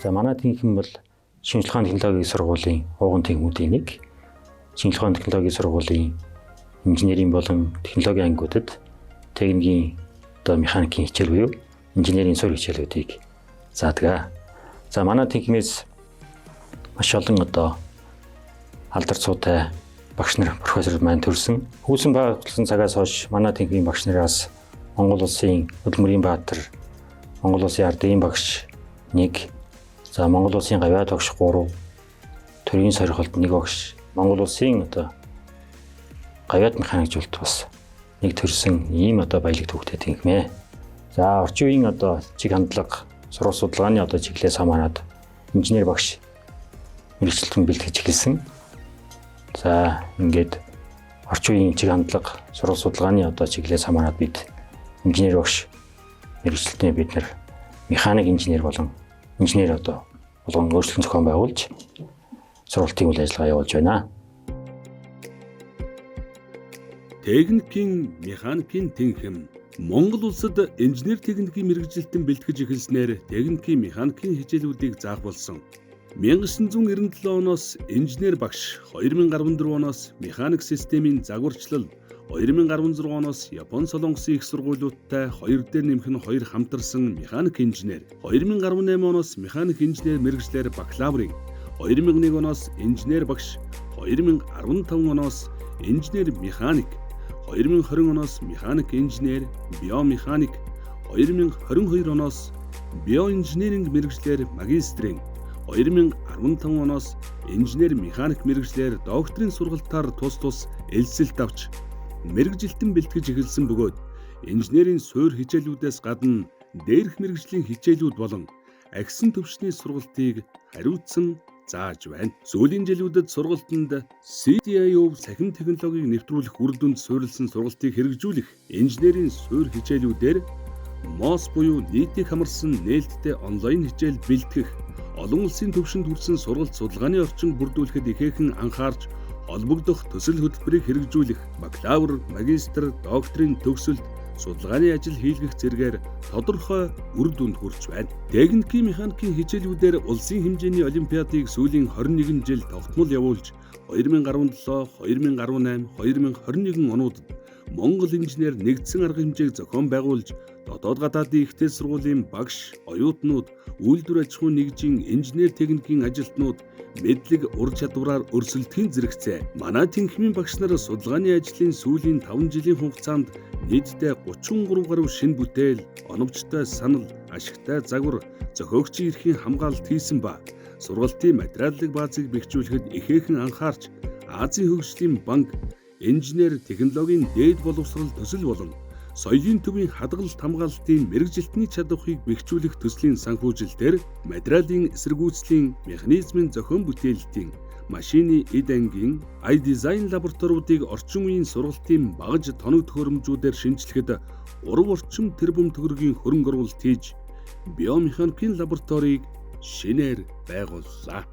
За манай тэнхим бол шинжлэх ухааны технологийн сургуулийн ууган техникүүдийн нэг. Шинжлэх ухааны технологийн сургуулийн инженерийн болон технологийн ангиудад техникийн механикийн хичээл буюу инженерийн суурь хичээлүүдийг заадаг. За манай тэнхимээс маш олон алдар цуутай багш нар, профессор маань төрсэн. Хүйсэн байгуулсан цагаас хойш манай тэнхимийн багш нараас Монгол улсын Хөдөлмөрийн баатар, Монгол улсын ардын багш 1, за Монгол улсын гавьяа багш 3, төрийн сорилт 1 багш, Монгол улсын гавьяат механикчулт бас 1 төрсэн ийм баялаг төвхтэй тэнхимээ. За орчин үеийн чиг хандлага, сурах судалгааны чиглэлээс хамаарат инженер багш мэргэжилтэн бэлтгэж эхэлсэн. За ингээд орчин үеийн чиг хандлага, сурах судалгааны чиглэлээс хамаарат бид инженер багш мэргэжилтний бид нар механик инженер болон инженер болгон өөрчлөлт зохион байгуулж сургалтын үйл ажиллагаа явуулж байна. Техникийн, механикийн тэнхим Монгол улсад инженер техникийн мэргэжилтэн бэлтгэж эхэлснээр техникийн, механикийн хичээлүүдийг заах болсон. 1997 оноос инженер багш, 2014 оноос механик системийн загварчлал, 2016 оноос Япон Солонгосын их сургуулиудтай 2 дээр нэмэх нь 2 хамтарсан механик инженер, 2018 оноос механик инженер мэргэжлэр бакалаврын, 2001 оноос инженер багш, 2015 оноос инженер механик, 2020 оноос механик инженер, биомеханик, 2022 оноос биоинженеринг мэргэжлэр магистрийн, 2015 оноос инженер механик мэргэжлэр докторийн сургалтаар тус элсэлт авч мэргэжилтэн бэлтгэж эхэлсэн бөгөөд инженерийн суурь хичээлүүдээс гадна дээрх мэргэжлийн хичээлүүд болон агсан төвчний сургалтыг хариуцсан зааж байна. Сүүлийн жилүүдэд сургалтанд CDIO сахин технологиг нэвтрүүлэх үр дүнд суурилсан сургалтыг хэрэгжүүлэх инженерийн суурь хичээлүүдээр MOS буюу нийтийг хамарсан нээлттэй онлайн хичээл бэлтгэх, олон улсын түвшинд хүрсэн сургалт судалгааны орчин бүрдүүлэхэд ихээхэн анхаарч холбогдох төсөл хөтөлбөрийг хэрэгжүүлэх, бакалавр, магистр, докторийн төгсөлд судалгааны ажил хийлгэх зэргээр тодорхой үр дүнд хүрч байна. Техникийн, механикийн хичээлүүдээр улсын хэмжээний олимпиадыг сүүлийн 21 жил тогтмол явуулж 2017, 2018, 2021 онуудад Монгол инженер нэгдсэн арга хэмжээг зохион байгуулж дотоод гадаадын ихтэй сургуулийн багш, оюутнууд, үйлдвэр аж ахуйн нэгжийн инженер техникийн ажилтнууд мэдлэг ур чадвараар өрсөлдөхийн зэрэгцээ. Манай тэнхимийн багш нар судалгааны ажлын сүүлийн 5 жилийн хугацаанд нийтдээ 33 гаруй шинэ бүтээл, оновчтой санал, ашигтай загвар, зохиогчийн эрхийн хамгаалалт хийсэн ба сургалтын материалын баазыг бэхжүүлэхэд ихээхэн анхаарч Азийн хөгжлийн банк инженер технологийн дээд боловсрол төсөл болон соёлын төвийн хадгалалт хамгаалалтын мэргэжилтний чадварыг бэхжүүлэх төслийн санхүүжилтээр материалын эсэргүүцлийн механизмын зохион бүтээлтийн машины эд ангийн iDesign лабораториудыг орчин үеийн сургалтын багаж тоног төхөөрөмжүүдээр шинжлэхэд 3 орчим тэрбум төгрөгийн хөрөнгө оруулалт хийж биомеханикийн лабораторийг шинээр байгууллаа.